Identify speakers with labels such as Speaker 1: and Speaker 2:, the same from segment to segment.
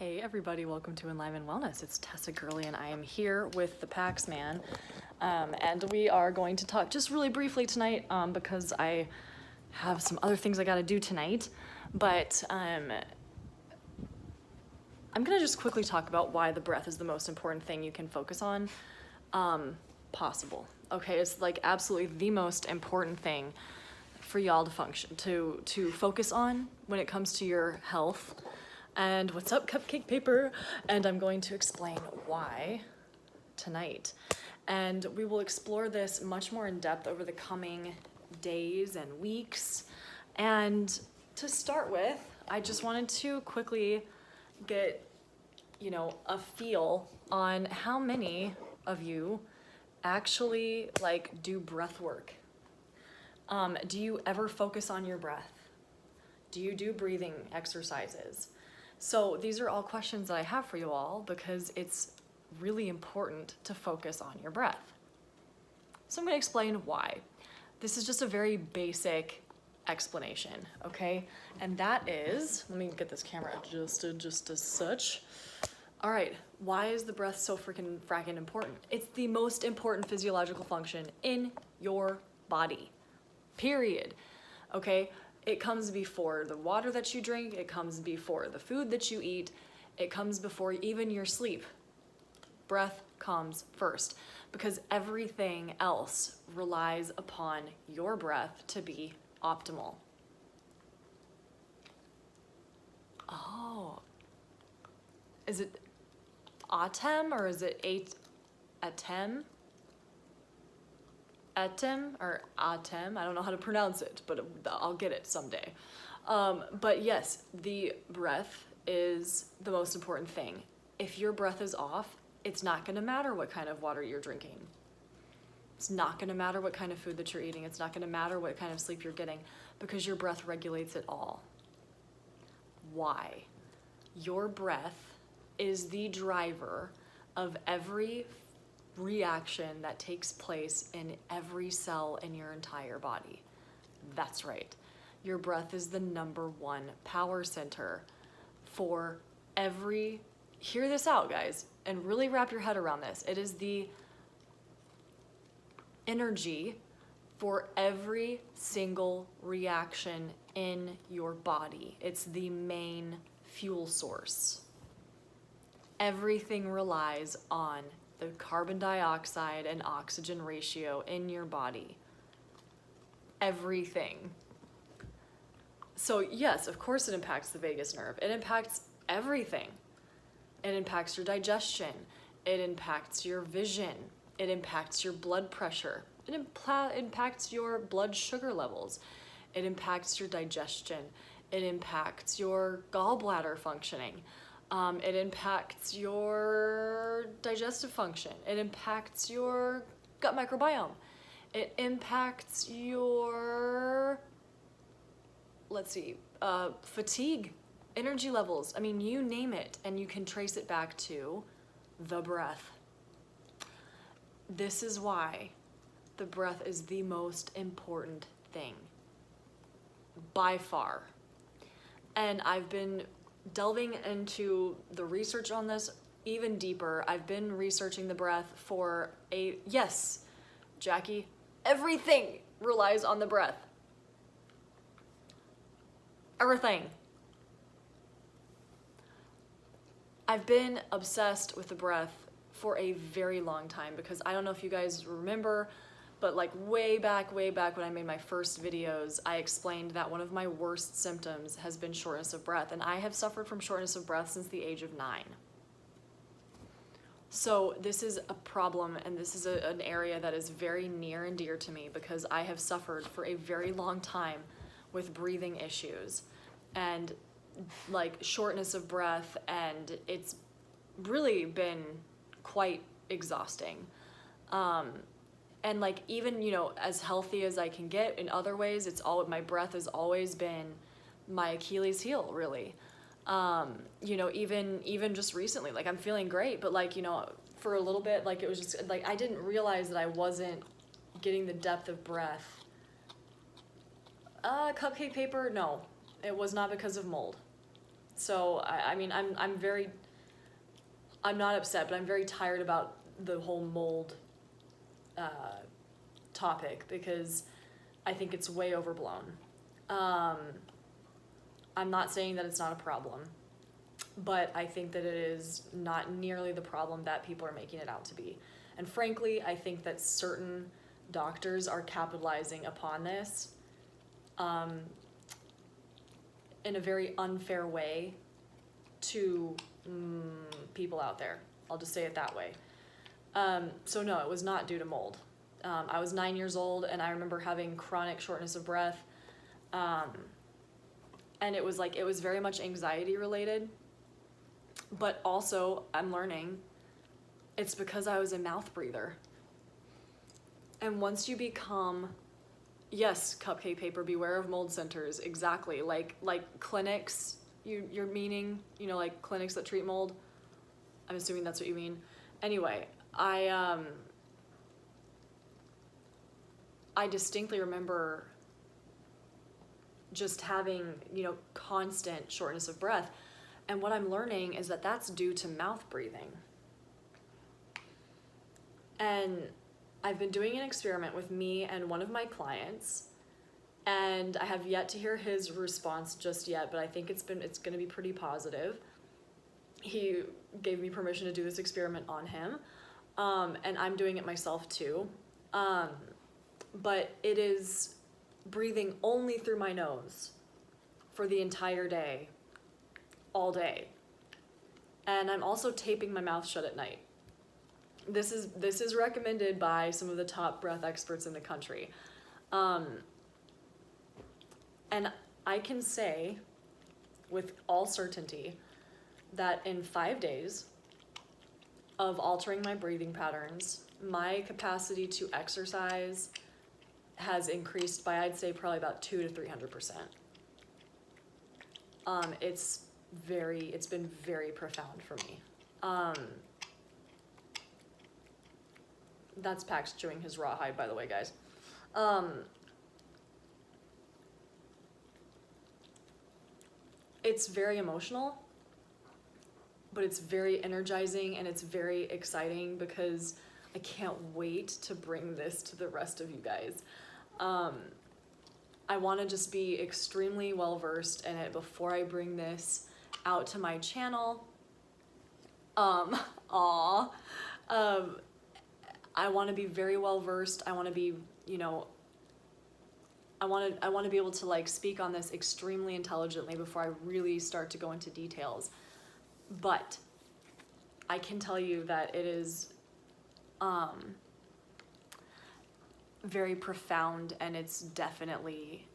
Speaker 1: Hey everybody, welcome to Enliven Wellness. It's Tessa Gurley and I am here with the Pax Man. And we are going to talk just really briefly tonight because I have some other things I gotta do tonight. But I'm gonna just quickly talk about why the breath is the most important thing you can focus on possible. Okay, it's like absolutely the most important thing for y'all to function, to focus on when it comes to your health. And what's up, cupcake paper? And I'm going to explain why tonight. And we will explore this much more in depth over the coming days and weeks. And to start with, I just wanted to quickly get, a feel on how many of you actually do breath work. Do you ever focus on your breath? Do you do breathing exercises? So these are all questions that I have for you all because it's really important to focus on your breath. So I'm going to explain why. This is just a very basic explanation, okay? And that is, let me get this camera adjusted just as such. All right, why is the breath so fracking important? It's the most important physiological function in your body, period, okay? It comes before the water that you drink, it comes before the food that you eat, it comes before even your sleep. Breath comes first because everything else relies upon your breath to be optimal. Oh, is it atem or is it atem? Etem or atem, I don't know how to pronounce it, but I'll get it someday. But yes, the breath is the most important thing. If your breath is off, it's not gonna matter what kind of water you're drinking. It's not gonna matter what kind of food that you're eating. It's not gonna matter what kind of sleep you're getting because your breath regulates it all. Why? Your breath is the driver of every reaction that takes place in every cell in your entire body. That's right. Your breath is the #1 power center for every, hear this out guys, and really wrap your head around this. It is the energy for every single reaction in your body. It's the main fuel source. Everything relies on the carbon dioxide and oxygen ratio in your body. Everything. So yes, of course it impacts the vagus nerve. It impacts everything. It impacts your digestion. It impacts your vision. It impacts your blood pressure. It impacts your blood sugar levels. It impacts your digestion. It impacts your gallbladder functioning. It impacts your digestive function. It impacts your gut microbiome. It impacts your, fatigue, energy levels. I mean, you name it, and you can trace it back to the breath. This is why the breath is the most important thing, by far. And I've been delving into the research on this even deeper. I've been researching the breath for yes, Jackie, everything relies on the breath. Everything. I've been obsessed with the breath for a very long time because I don't know if you guys remember, but way back when I made my first videos, I explained that one of my worst symptoms has been shortness of breath, and I have suffered from shortness of breath since the age of 9. So this is a problem, and this is an area that is very near and dear to me because I have suffered for a very long time with breathing issues and shortness of breath, and it's really been quite exhausting. And even, as healthy as I can get in other ways, my breath has always been my Achilles heel, really. Even just recently, I'm feeling great, but for a little bit, it was just I didn't realize that I wasn't getting the depth of breath. Cupcake paper, no, it was not because of mold. So I mean, I'm not upset, but I'm very tired about the whole mold topic, because I think it's way overblown. I'm not saying that it's not a problem, but I think that it is not nearly the problem that people are making it out to be. And frankly, I think that certain doctors are capitalizing upon this in a very unfair way to people out there. I'll just say it that way. So no, it was not due to mold. I was 9 years old, and I remember having chronic shortness of breath. And it was very much anxiety related. But also, I'm learning, it's because I was a mouth breather. And once you become, yes, Cupcake Paper, beware of mold centers, exactly. Like clinics, you're meaning, like clinics that treat mold. I'm assuming that's what you mean. Anyway, I distinctly remember just having, constant shortness of breath. And what I'm learning is that that's due to mouth breathing. And I've been doing an experiment with me and one of my clients, and I have yet to hear his response just yet, but I think it's going to be pretty positive. He gave me permission to do this experiment on him, and I'm doing it myself too. But it is breathing only through my nose for the entire day, all day. And I'm also taping my mouth shut at night. This is recommended by some of the top breath experts in the country. And I can say with all certainty that in 5 days of altering my breathing patterns, my capacity to exercise has increased by, I'd say, probably about 200 to 300%. It's been very profound for me. That's Pax chewing his rawhide, by the way, guys. It's very emotional, but it's very energizing, and it's very exciting because I can't wait to bring this to the rest of you guys. I want to just be extremely well versed in it before I bring this out to my channel. I want to be very well versed. I want to be, I want to be able to speak on this extremely intelligently before I really start to go into details. But I can tell you that it is very profound, and it's definitely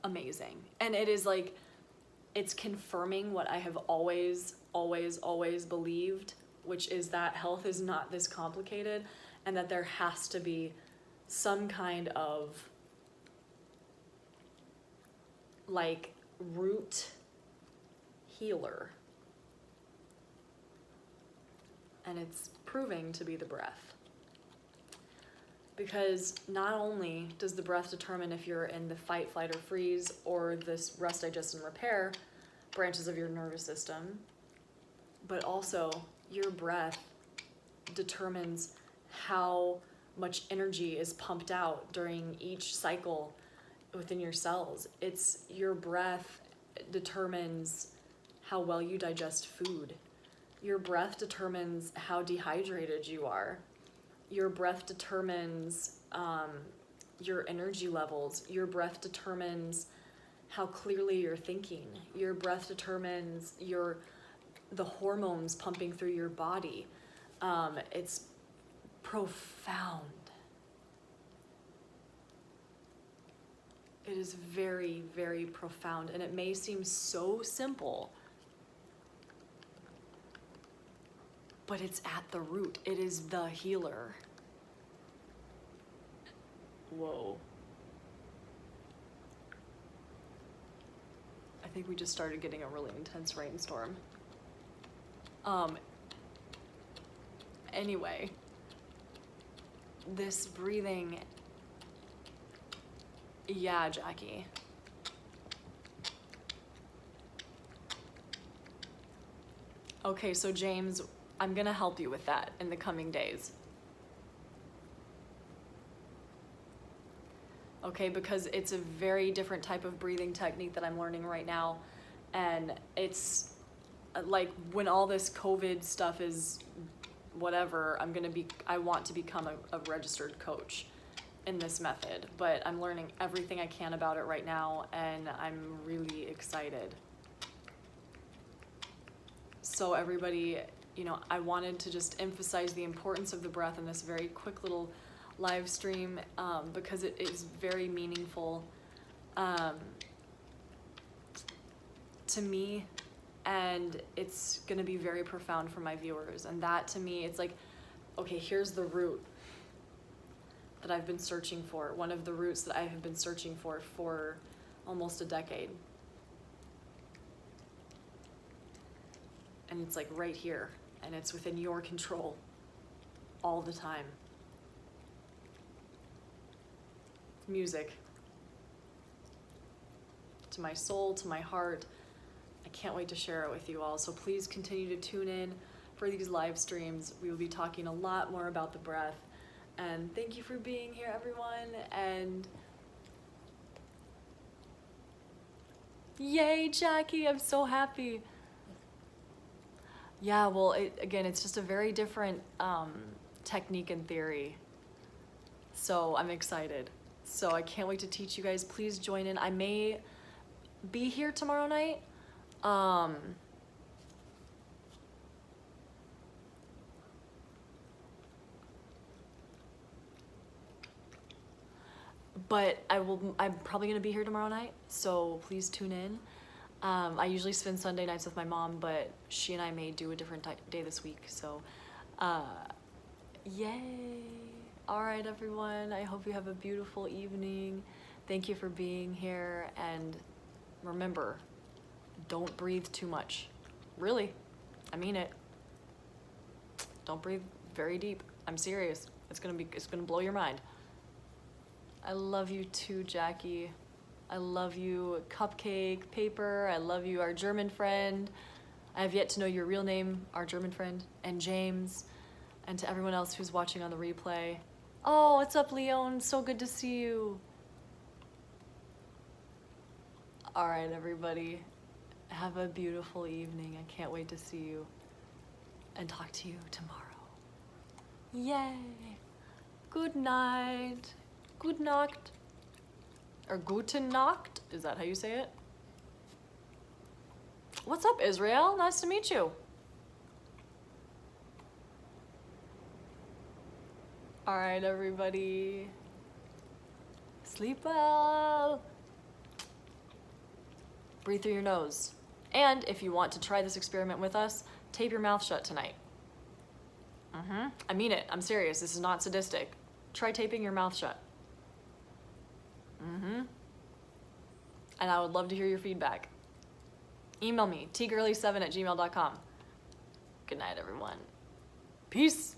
Speaker 1: amazing. And it is it's confirming what I have always believed, which is that health is not this complicated, and that there has to be some kind of root healer. And it's proving to be the breath. Because not only does the breath determine if you're in the fight, flight, or freeze, or this rest, digest, and repair branches of your nervous system, but also your breath determines how much energy is pumped out during each cycle within your cells. It's your breath determines how well you digest food. Your breath determines how dehydrated you are. Your breath determines your energy levels. Your breath determines how clearly you're thinking. Your breath determines the hormones pumping through your body. It's profound. It is very, very profound, and it may seem so simple, but it's at the root. It is the healer. Whoa. I think we just started getting a really intense rainstorm. Anyway, this breathing, yeah, Jackie, Okay, so James, I'm gonna help you with that in the coming days. Okay, because it's a very different type of breathing technique that I'm learning right now. And it's like when all this COVID stuff is whatever, I want to become a registered coach in this method, but I'm learning everything I can about it right now, and I'm really excited. So everybody, I wanted to just emphasize the importance of the breath in this very quick little live stream, because it is very meaningful to me, and it's gonna be very profound for my viewers. And that to me, it's like, okay, here's the root that I've been searching for, one of the roots that I have been searching for almost a decade. And it's like right here, and it's within your control all the time. Music to my soul, to my heart. I can't wait to share it with you all. So please continue to tune in for these live streams. We will be talking a lot more about the breath. And thank you for being here, everyone. And yay, Jackie, I'm so happy. Yeah, well, again, it's just a very different technique and theory. So I'm excited. So I can't wait to teach you guys. Please join in. I may be here tomorrow night. But I'm probably gonna be here tomorrow night, so please tune in. I usually spend Sunday nights with my mom, but she and I may do a different day this week, so yay. All right, everyone, I hope you have a beautiful evening. Thank you for being here, and remember, don't breathe too much. Really, I mean it. Don't breathe very deep. I'm serious. It's gonna blow your mind. I love you too, Jackie. I love you, Cupcake, Paper. I love you, our German friend. I have yet to know your real name, our German friend, and James, and to everyone else who's watching on the replay. Oh, what's up, Leon? So good to see you. All right, everybody. Have a beautiful evening. I can't wait to see you and talk to you tomorrow. Yay. Good night. Good Nacht. Or Guten Nacht. Is that how you say it? What's up, Israel? Nice to meet you. All right, everybody. Sleep well. Breathe through your nose. And if you want to try this experiment with us, tape your mouth shut tonight. I mean it. I'm serious. This is not sadistic. Try taping your mouth shut. And I would love to hear your feedback. Email me, tgirly7@gmail.com. Good night, everyone. Peace.